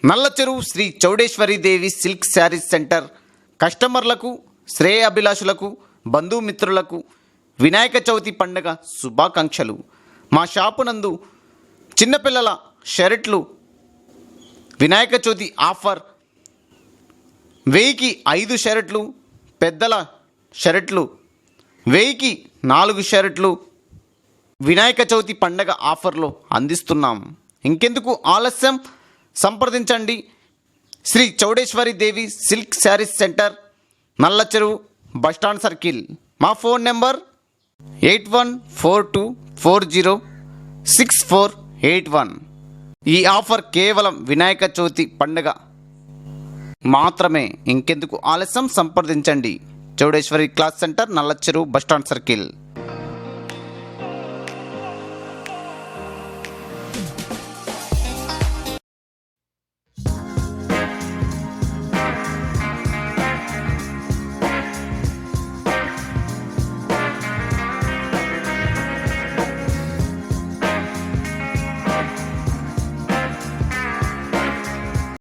Nallacheruvu Shri Chowdeshwari Devi silk saris centre కస్టమర్లకు, శ్రేయాభిలాషులకు, బంధుమిత్రులకు వినాయక చవితి పండుగ శుభాకాంక్షలు. మా షాపు నందు చిన్నపిల్లల షర్ట్లు వినాయక చవితి ఆఫర్ 1000కి 5 షర్ట్లు, పెద్దల షర్ట్లు 1000కి 4 షర్ట్లు వినాయక చవితి పండగ ఆఫర్లో అందిస్తున్నాం. ఇంకెందుకు ఆలస్యం, సంప్రదించండి. Sri Chowdeshwari Devi silk saris centre, Nallacheruvu bus stand circle. మా ఫోన్ నెంబర్ 8142406481. ఈ ఆఫర్ కేవలం వినాయక చవితి పండుగ మాత్రమే. ఇంకెందుకు ఆలస్యం, సంప్రదించండి. Chowdeshwari cloth centre, Nallacheruvu bus stand circle.